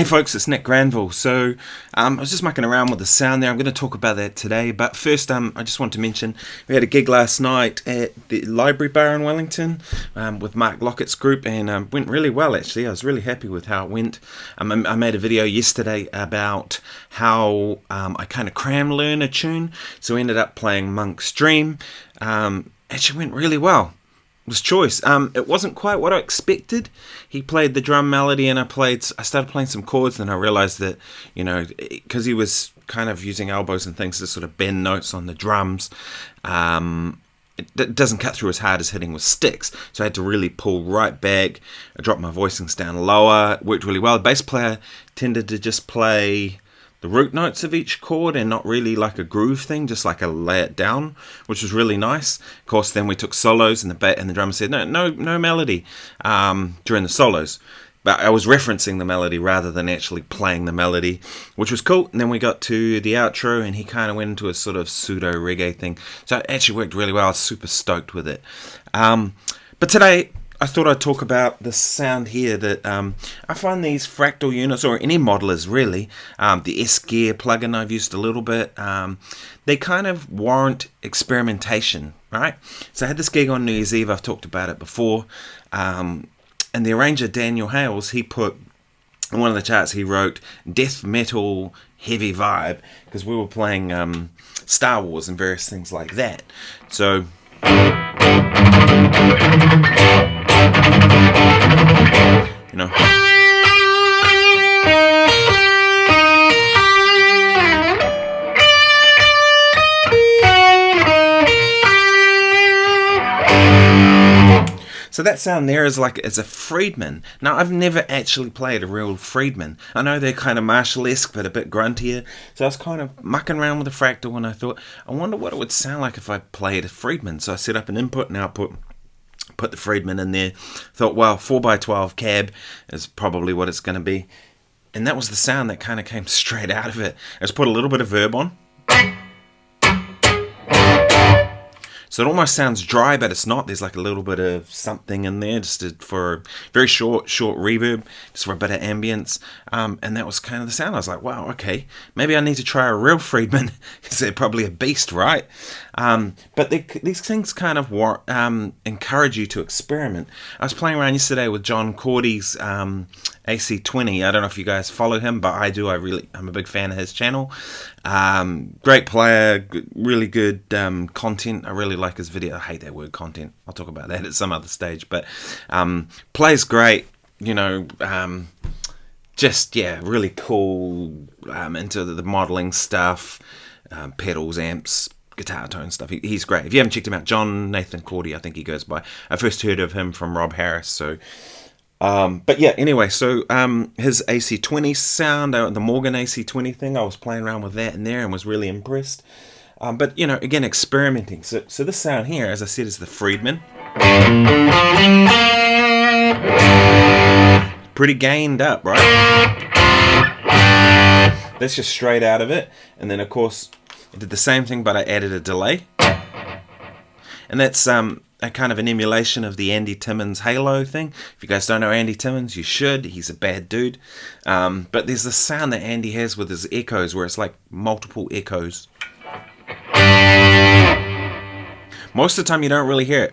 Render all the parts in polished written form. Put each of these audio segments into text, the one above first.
folks, it's Nick Granville. So I was just mucking around with the sound there. I'm going to talk about that today. But first, I just want to mention we had a gig last night at the Library Bar in Wellington with Mark Lockett's group, and went really well actually. I was really happy with how it went. I made a video yesterday about how I kind of cram learn a tune. So we ended up playing Monk's Dream. Actually went really well. Was choice. It wasn't quite what I expected. He played the drum melody and I started playing some chords, and I realized that, because he was kind of using elbows and things to sort of bend notes on the drums, it doesn't cut through as hard as hitting with sticks. So I had to really pull right back. I dropped my voicings down lower. It worked really well. The bass player tended to just play the root notes of each chord and not really like a groove thing, just like a lay it down, which was really nice. Of course, then we took solos and the drummer said no melody during the solos, but I was referencing the melody rather than actually playing the melody, which was cool. And then we got to the outro and he kind of went into a sort of pseudo reggae thing, so it actually worked really well. I was super stoked with it. But today I thought I'd talk about the sound here that I find these Fractal units, or any modelers really, the S-Gear plugin I've used a little bit, they kind of warrant experimentation, right? So I had this gig on New Year's Eve, I've talked about it before, and the arranger Daniel Hales, he put in one of the charts, he wrote death metal heavy vibe, because we were playing Star Wars and various things like that. So So that sound there is like it's a Friedman. Now, I've never actually played a real Friedman. I know they're kind of Marshall-esque, but a bit gruntier. So I was kind of mucking around with the Fractal and I thought, I wonder what it would sound like if I played a Friedman. So I set up an input and output, put the Friedman in there. Thought, well, 4x12 cab is probably what it's going to be. And that was the sound that kind of came straight out of it. I just put a little bit of verb on. So it almost sounds dry, but it's not. There's like a little bit of something in there just for a very short reverb, just for a bit of ambience. And that was kind of the sound. I was like, wow, okay, maybe I need to try a real Friedman, because they're probably a beast, right? But these things kind of encourage you to experiment. I was playing around yesterday with John Cordy's AC20. I don't know if you guys follow him, but I do. I'm a big fan of his channel. Great player, really good content. I really like his video. I hate that word, content. I'll talk about that at some other stage. But plays great, just, really cool, into the modeling stuff, pedals, amps, guitar tone stuff. He's great. If you haven't checked him out, John Nathan Cordy, I think he goes by. I first heard of him from Rob Harris, so but yeah, anyway, so his AC20 sound, the Morgan AC20 thing, I was playing around with that in there and was really impressed. But again, experimenting. So this sound here, as I said, is the Friedman. Pretty gained up, right? That's just straight out of it. And then of course I did the same thing, but I added a delay. And that's a kind of an emulation of the Andy Timmons Halo thing. If you guys don't know Andy Timmons, you should. He's a bad dude. But there's this sound that Andy has with his echoes where it's like multiple echoes. Most of the time you don't really hear it.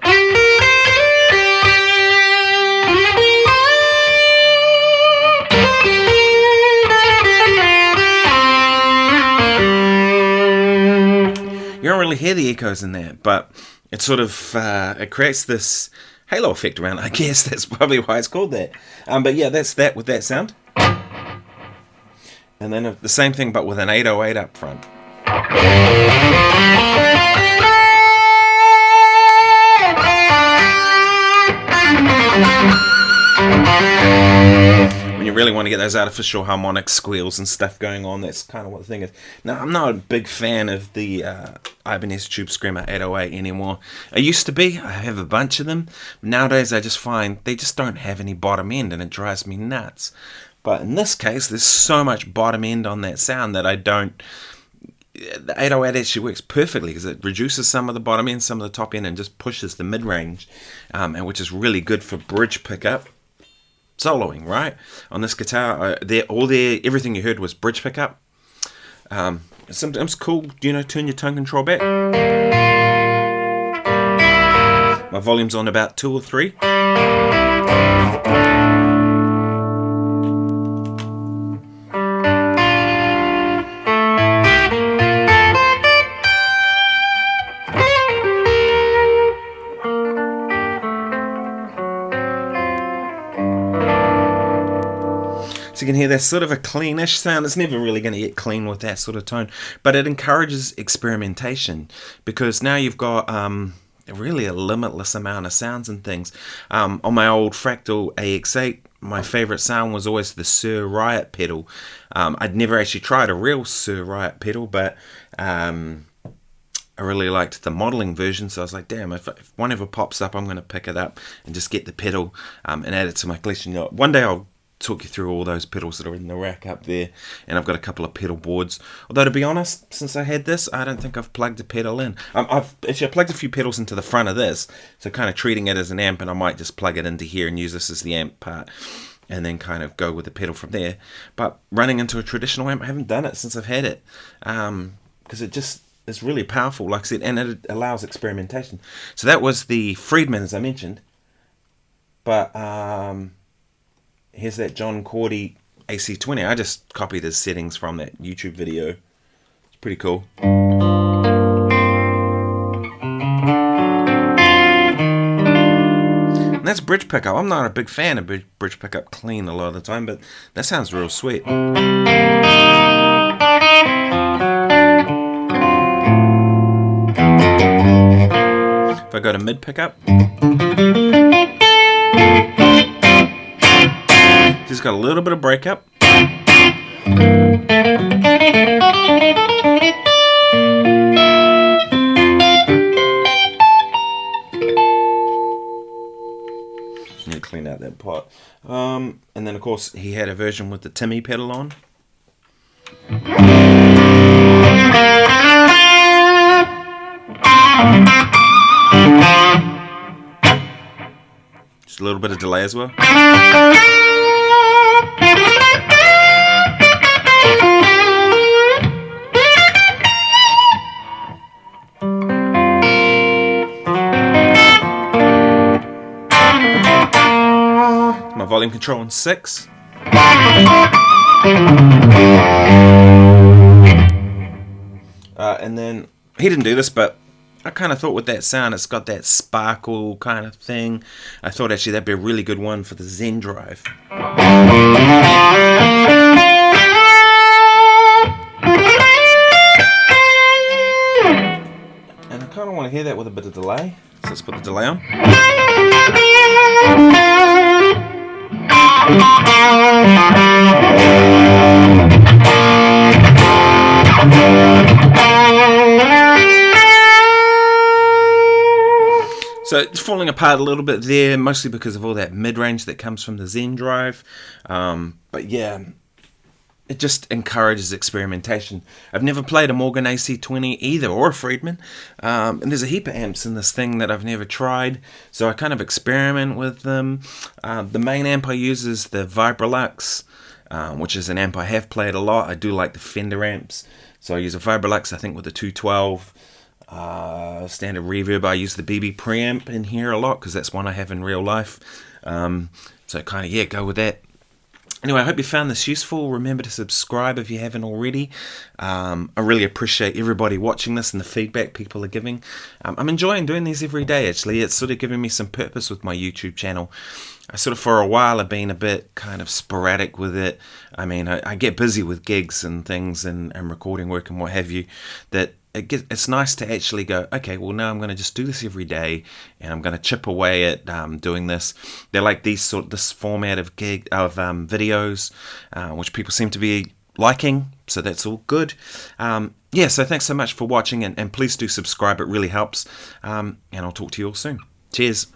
You don't really hear the echoes in there, but it sort of it creates this halo effect around it. I guess that's probably why it's called that. But yeah, that's that with that sound. And then the same thing, but with an 808 up front. When you really want to get those artificial harmonic squeals and stuff going on, that's kind of what the thing is. Now, I'm not a big fan of the Ibanez Tube Screamer 808 anymore. I used to be. I have a bunch of them. Nowadays, I just find they just don't have any bottom end, and it drives me nuts. But in this case, there's so much bottom end on that sound that I don't... The 808 actually works perfectly because it reduces some of the bottom end, some of the top end, and just pushes the mid-range, and which is really good for bridge pickup. soloing, right? On this guitar, everything you heard was bridge pickup. Sometimes cool, turn your tone control back. My volume's on about 2 or 3. So you can hear that's sort of a cleanish sound. It's never really going to get clean with that sort of tone, but it encourages experimentation, because now you've got really a limitless amount of sounds and things. On my old Fractal AX8, my favourite sound was always the Sir Riot pedal. I'd never actually tried a real Sir Riot pedal, but I really liked the modelling version, so I was like, damn, if one ever pops up, I'm going to pick it up and just get the pedal and add it to my collection. One day I'll talk you through all those pedals that are in the rack up there, and I've got a couple of pedal boards. Although, to be honest, since I had this, I don't think I've plugged a pedal in. I've plugged a few pedals into the front of this, so kind of treating it as an amp, and I might just plug it into here and use this as the amp part, and then kind of go with the pedal from there. But running into a traditional amp, I haven't done it since I've had it, because it just is really powerful, like I said, and it allows experimentation. So that was the Friedman, as I mentioned, but here's that John Cordy AC20. I just copied his settings from that YouTube video. It's pretty cool. And that's bridge pickup. I'm not a big fan of bridge pickup clean a lot of the time, but that sounds real sweet. If I go to mid pickup, just got a little bit of breakup. Need to clean out that pot. And then, of course, he had a version with the Timmy pedal on. Just a little bit of delay as well. My volume control on 6. And then he didn't do this, but I kind of thought with that sound, it's got that sparkle kind of thing. I thought actually that'd be a really good one for the Zen Drive. And I kind of want to hear that with a bit of delay. So let's put the delay on. So it's falling apart a little bit there, mostly because of all that mid-range that comes from the Zen Drive. But yeah, it just encourages experimentation. I've never played a Morgan AC20 either, or a Friedman. And there's a heap of amps in this thing that I've never tried, so I kind of experiment with them. The main amp I use is the Vibrolux, which is an amp I have played a lot. I do like the Fender amps, so I use a Vibrolux, I think, with a 212. Standard reverb. I use the BB preamp in here a lot because that's one I have in real life. So kind of, yeah, go with that. Anyway, I hope you found this useful. Remember to subscribe if you haven't already. I really appreciate everybody watching this and the feedback people are giving. I'm enjoying doing these every day, actually. It's sort of giving me some purpose with my YouTube channel. I sort of, for a while, have been a bit kind of sporadic with it. I mean, I get busy with gigs and things and recording work and what have you, that it's nice to actually go, okay, well, now I'm going to just do this every day, and I'm going to chip away at doing this. They're like this format of videos, which people seem to be liking, so that's all good. Yeah, so thanks so much for watching, and please do subscribe. It really helps, and I'll talk to you all soon. Cheers.